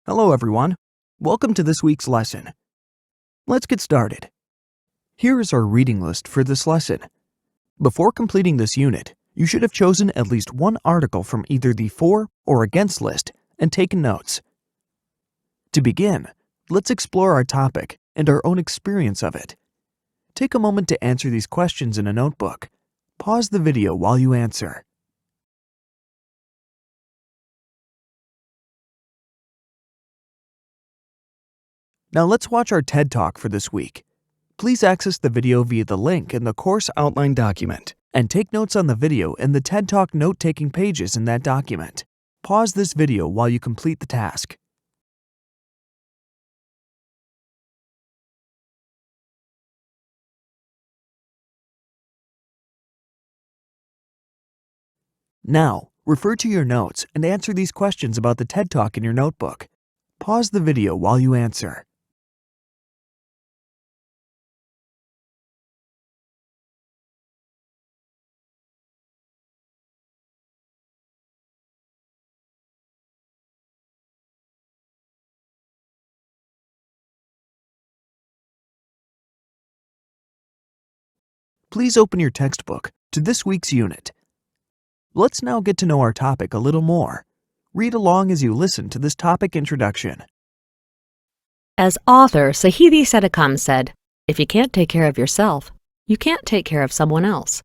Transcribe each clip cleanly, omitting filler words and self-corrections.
Hello everyone, welcome to this week's lesson. Let's get started. Here is our reading list for this lesson. Before completing this unit, you should have chosen at least one article from either the for or against list and taken notes. To begin, let's explore our topic and our own experience of it. Take a moment to answer these questions in a notebook. Pause the video while you answer. Now let's watch our TED Talk for this week. Please access the video via the link in the course outline document and take notes on the video and the TED Talk note-taking pages in that document. Pause this video while you complete the task. Now, refer to your notes and answer these questions about the TED Talk in your notebook. Pause the video while you answer. Please open your textbook to this week's unit. Let's now get to know our topic a little more. Read along as you listen to this topic introduction. As author Sahidi Sedekam said, if you can't take care of yourself, you can't take care of someone else.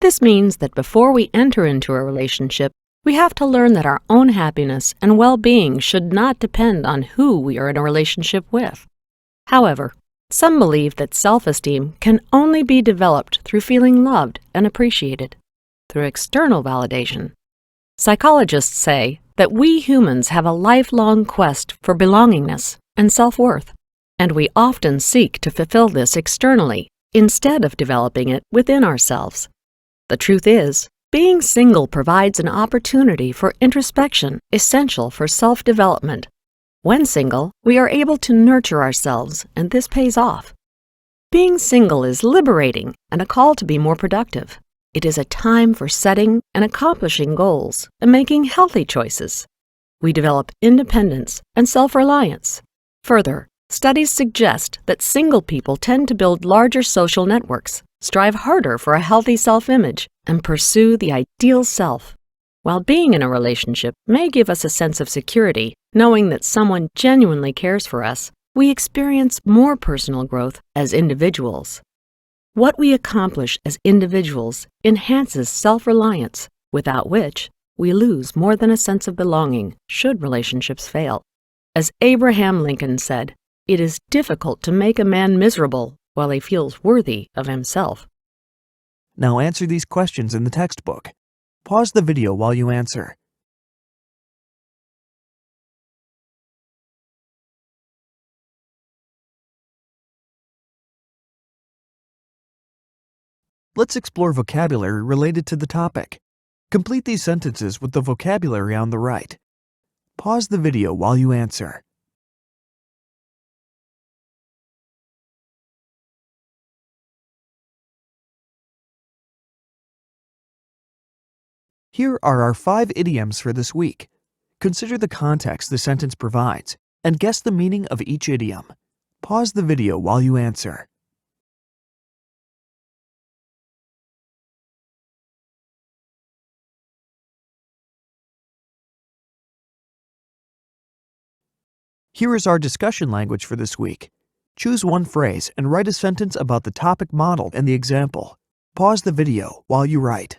This means that before we enter into a relationship, we have to learn that our own happiness and well-being should not depend on who we are in a relationship with. However, some believe that self-esteem can only be developed through feeling loved and appreciated, through external validation. Psychologists say that we humans have a lifelong quest for belongingness and self-worth, and we often seek to fulfill this externally instead of developing it within ourselves. The truth is, being single provides an opportunity for introspection essential for self-development. When single, we are able to nurture ourselves, and this pays off. Being single is liberating and a call to be more productive. It is a time for setting and accomplishing goals and making healthy choices. We develop independence and self-reliance. Further, studies suggest that single people tend to build larger social networks, strive harder for a healthy self-image, and pursue the ideal self. While being in a relationship may give us a sense of security, knowing that someone genuinely cares for us, we experience more personal growth as individuals. What we accomplish as individuals enhances self-reliance, without which we lose more than a sense of belonging should relationships fail. As Abraham Lincoln said, it is difficult to make a man miserable while he feels worthy of himself. Now answer these questions in the textbook. Pause the video while you answer. Let's explore vocabulary related to the topic. Complete these sentences with the vocabulary on the right. Pause the video while you answer. Here are our 5 idioms for this week. Consider the context the sentence provides and guess the meaning of each idiom. Pause the video while you answer. Here is our discussion language for this week. Choose one phrase and write a sentence about the topic model and the example. Pause the video while you write.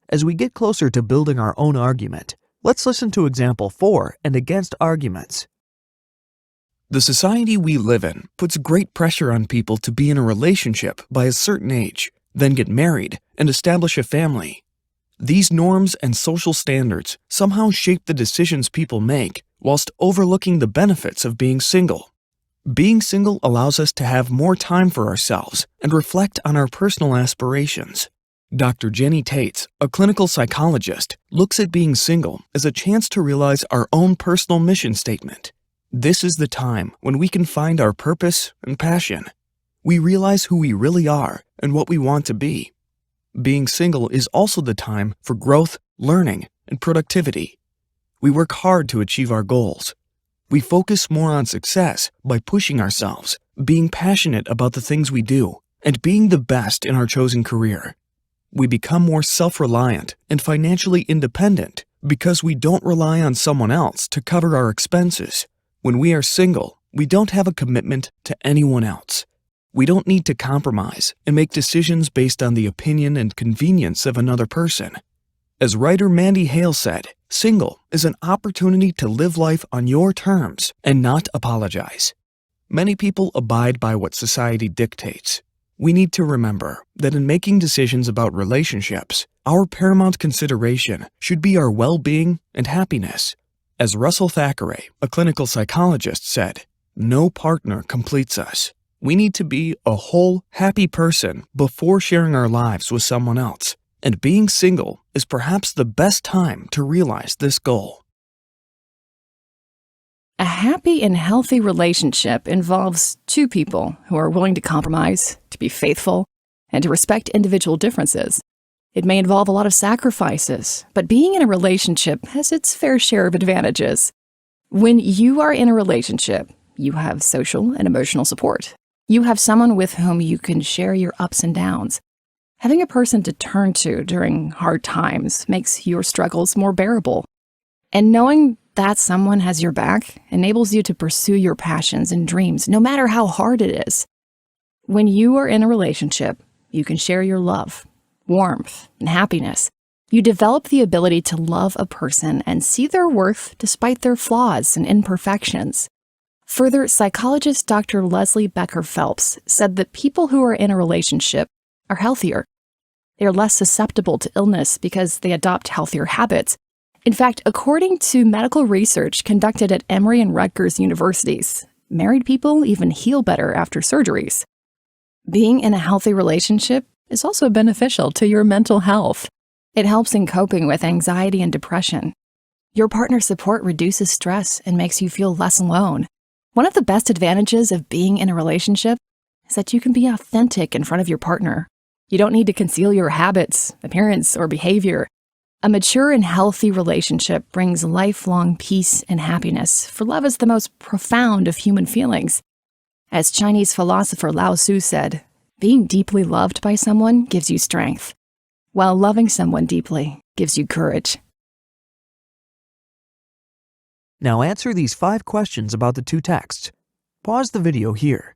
As we get closer to building our own argument, let's listen to example for and against arguments. The society we live in puts great pressure on people to be in a relationship by a certain age, then get married and establish a family. These norms and social standards somehow shape the decisions people make whilst overlooking the benefits of being single. Being single allows us to have more time for ourselves and reflect on our personal aspirations. Dr. Jenny Tates, a clinical psychologist, looks at being single as a chance to realize our own personal mission statement. This is the time when we can find our purpose and passion. We realize who we really are and what we want to be. Being single is also the time for growth, learning, and productivity. We work hard to achieve our goals. We focus more on success by pushing ourselves, being passionate about the things we do, and being the best in our chosen career. We become more self-reliant and financially independent because we don't rely on someone else to cover our expenses. When we are single, we don't have a commitment to anyone else. We don't need to compromise and make decisions based on the opinion and convenience of another person. As writer Mandy Hale said, single is an opportunity to live life on your terms and not apologize. Many people abide by what society dictates. We need to remember that in making decisions about relationships, our paramount consideration should be our well-being and happiness. As Russell Thackeray, a clinical psychologist, said, "No partner completes us. We need to be a whole, happy person before sharing our lives with someone else, and being single is perhaps the best time to realize this goal." A happy and healthy relationship involves two people who are willing to compromise, to be faithful, and to respect individual differences. It may involve a lot of sacrifices, but being in a relationship has its fair share of advantages. When you are in a relationship, you have social and emotional support. You have someone with whom you can share your ups and downs. Having a person to turn to during hard times makes your struggles more bearable. And knowing that someone has your back enables you to pursue your passions and dreams, no matter how hard it is. When you are in a relationship, you can share your love, warmth, and happiness. You develop the ability to love a person and see their worth despite their flaws and imperfections. Further, psychologist Dr. Leslie Becker Phelps said that people who are in a relationship are healthier. They are less susceptible to illness because they adopt healthier habits. In fact, according to medical research conducted at Emory and Rutgers universities, married people even heal better after surgeries. Being in a healthy relationship is also beneficial to your mental health. It helps in coping with anxiety and depression. Your partner's support reduces stress and makes you feel less alone. One of the best advantages of being in a relationship is that you can be authentic in front of your partner. You don't need to conceal your habits, appearance, or behavior. A mature and healthy relationship brings lifelong peace and happiness, for love is the most profound of human feelings. As Chinese philosopher Lao Tzu said, being deeply loved by someone gives you strength, while loving someone deeply gives you courage. Now answer these 5 questions about the two texts. Pause the video here.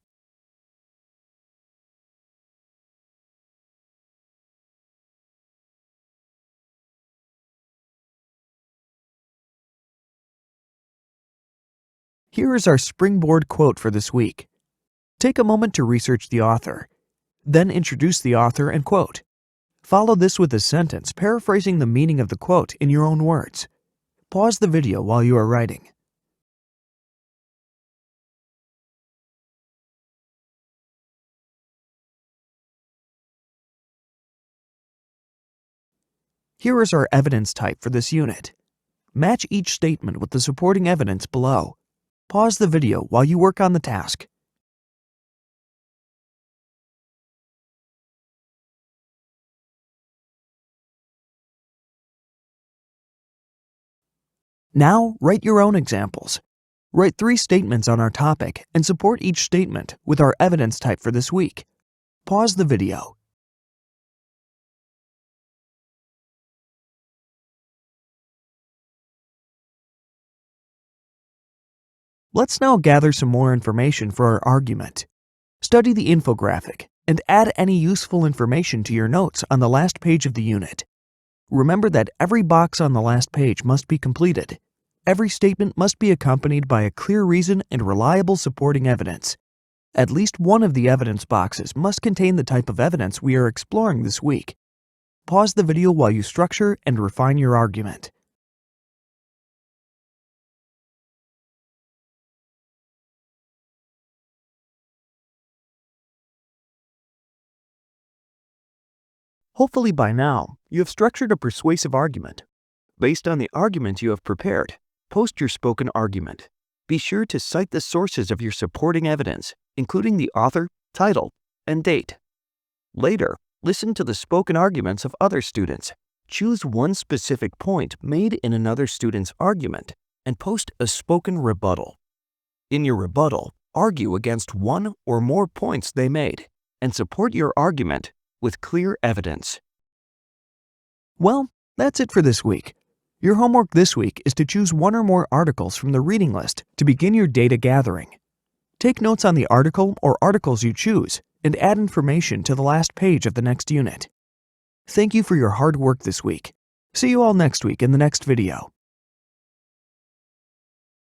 Here is our springboard quote for this week. Take a moment to research the author. Then introduce the author and quote. Follow this with a sentence paraphrasing the meaning of the quote in your own words. Pause the video while you are writing. Here is our evidence type for this unit. Match each statement with the supporting evidence below. Pause the video while you work on the task. Now, write your own examples. Write 3 statements on our topic and support each statement with our evidence type for this week. Pause the video. Let's now gather some more information for our argument. Study the infographic and add any useful information to your notes on the last page of the unit. Remember that every box on the last page must be completed. Every statement must be accompanied by a clear reason and reliable supporting evidence. At least one of the evidence boxes must contain the type of evidence we are exploring this week. Pause the video while you structure and refine your argument. Hopefully by now, you have structured a persuasive argument. Based on the argument you have prepared, post your spoken argument. Be sure to cite the sources of your supporting evidence, including the author, title, and date. Later, listen to the spoken arguments of other students. Choose one specific point made in another student's argument and post a spoken rebuttal. In your rebuttal, argue against one or more points they made and support your argument with clear evidence. Well, that's it for this week. Your homework this week is to choose one or more articles from the reading list to begin your data gathering. Take notes on the article or articles you choose and add information to the last page of the next unit. Thank you for your hard work this week. See you all next week in the next video.